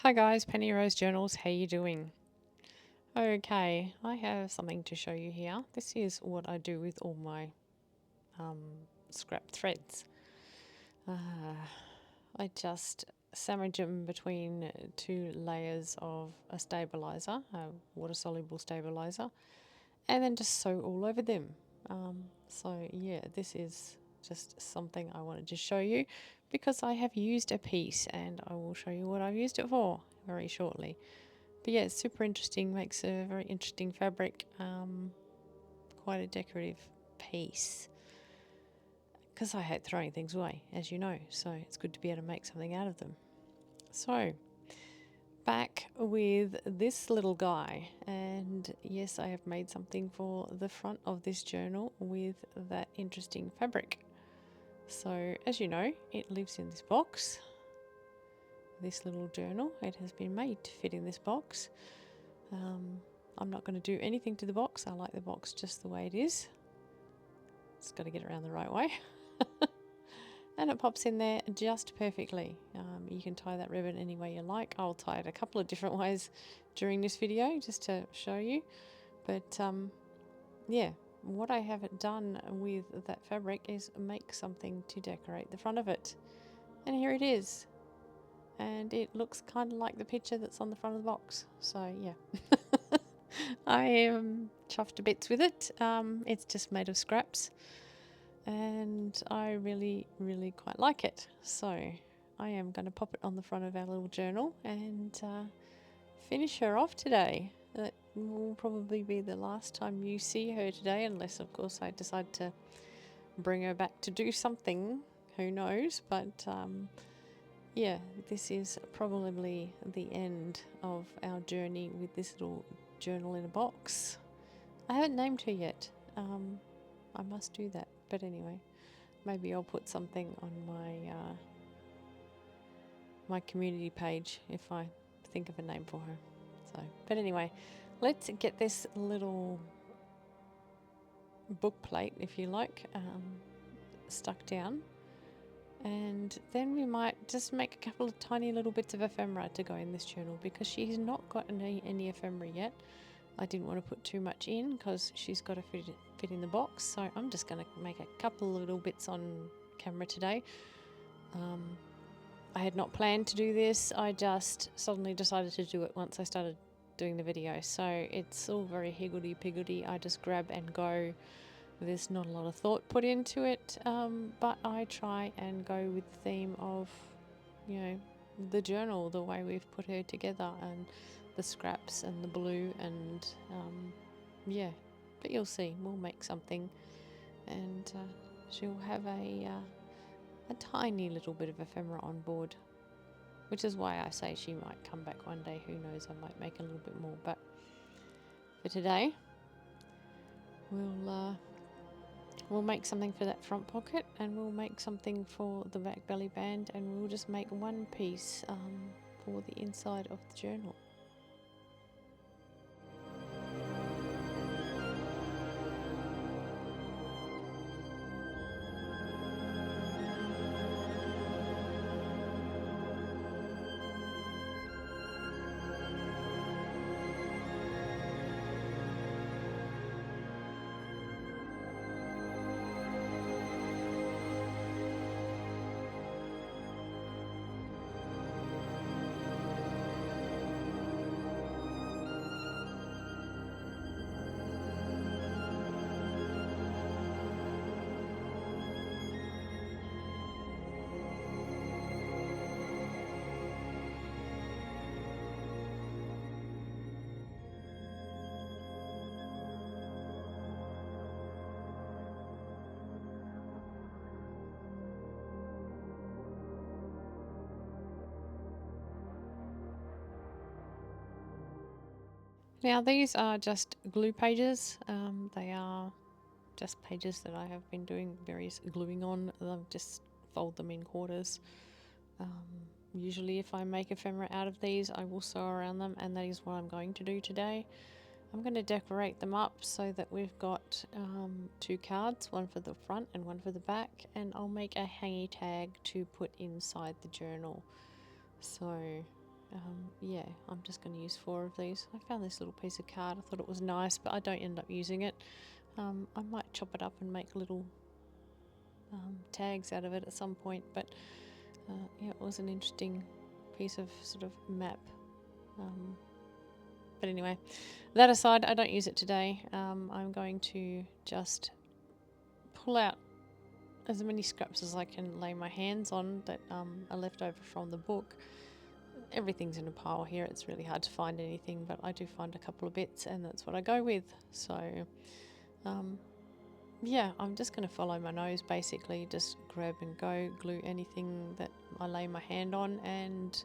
Hi guys, Penny Rose Journals, how you doing? Okay, I have something to show you here. This is what I do with all my um, scrap threads. I just sandwich them between two layers of a stabilizer, a water-soluble stabilizer, and then just sew all over them. So yeah, this is just something I wanted to show you because I have used a piece and I will show you what I've used it for very shortly. But yeah, it's super interesting, makes a very interesting fabric, quite a decorative piece. Because I hate throwing things away, as you know, so it's good to be able to make something out of them. So, back with this little guy, and yes, I have made something for the front of this journal with that interesting fabric. So, as you know, it lives in this box. This little journal, it has been made to fit in this box. I'm not going to do anything to the box. I like the box just the way it is. Just got to get it around the right way. And it pops in there just perfectly. You can tie that ribbon any way you like. I'll tie it a couple of different ways during this video just to show you. But yeah, what I have done with that fabric is make something to decorate the front of it. And here it is. And it looks kind of like the picture that's on the front of the box. So yeah. I am chuffed to bits with it. It's just made of scraps and I really quite like it. So I am going to pop it on the front of our little journal and finish her off today. That will probably be the last time you see her today, unless of course I decide to bring her back to do something. Who knows? But yeah, this is probably the end of our journey with this little journal in a box. I haven't named her yet. I must do that. But anyway, maybe I'll put something on my community page if I think of a name for her. So, but anyway, let's get this little book plate, if you like, stuck down. And then we might just make a couple of tiny little bits of ephemera to go in this journal because she's not got any ephemera yet. I didn't want to put too much in because she's got to fit in the box. So I'm just going to make a couple of little bits on camera today. I had not planned to do this. I just suddenly decided to do it once I started doing the video. So it's all very higgledy-piggledy. I just grab and go. There's not a lot of thought put into it, but I try and go with the theme of, the journal, the way we've put her together, and the scraps and the blue, and yeah. But you'll see, we'll make something, and she'll have a tiny little bit of ephemera on board, which is why I say she might come back one day. Who knows? I might make a little bit more, but for today, we'll make something for that front pocket, and we'll make something for the back belly band, and we'll just make one piece for the inside of the journal. Now these are just glue pages. They are just pages that I have been doing various gluing on. I'll just fold them in quarters. Usually if I make ephemera out of these, I will sew around them, and that is what I'm going to do today. I'm going to decorate them up so that we've got two cards, one for the front and one for the back, and I'll make a hangy tag to put inside the journal. So yeah, I'm just going to use 4 of these. I found this little piece of card. I thought it was nice, but I don't end up using it. I might chop it up and make little tags out of it at some point, but yeah, it was an interesting piece of sort of map. But anyway, that aside, I don't use it today. I'm going to just pull out as many scraps as I can lay my hands on that are left over from the book. Everything's in a pile here. It's really hard to find anything, but I do find a couple of bits, and that's what I go with. So yeah, I'm just going to follow my nose, basically. Just grab and go, glue anything that I lay my hand on, and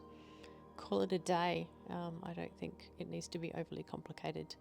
call it a day. I don't think it needs to be overly complicated.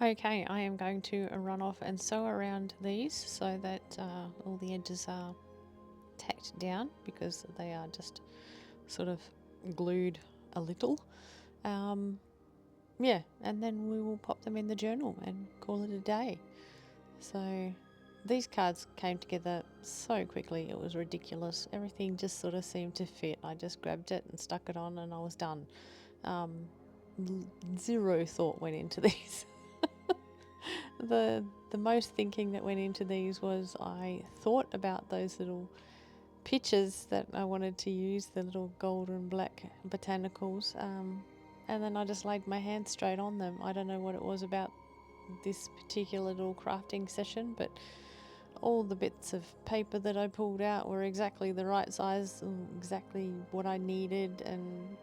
Okay, I am going to run off and sew around these so that all the edges are tacked down, because they are just sort of glued a little. Yeah, and then we will pop them in the journal and call it a day. So these cards came together so quickly, it was ridiculous. Everything just sort of seemed to fit. I just grabbed it and stuck it on and I was done. Zero thought went into these. The most thinking that went into these was I thought about those little pictures that I wanted to use, the little gold and black botanicals, and then I just laid my hand straight on them. I don't know what it was about this particular little crafting session, but all the bits of paper that I pulled out were exactly the right size, exactly what I needed, and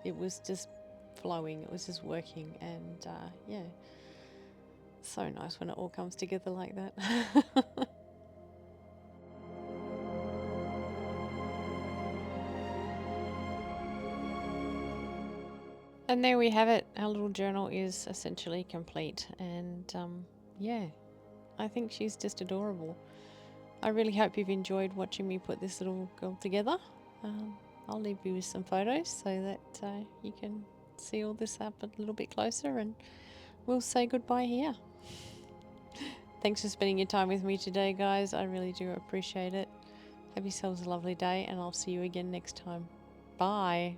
it was just flowing, it was just working, and yeah, so nice when it all comes together like that. And there we have it. Our little journal is essentially complete, and yeah, I think she's just adorable. I really hope you've enjoyed watching me put this little girl together. I'll leave you with some photos so that you can see all this up a little bit closer, and we'll say goodbye here. Thanks for spending your time with me today, guys. I really do appreciate it. Have yourselves a lovely day, and I'll see you again next time. Bye.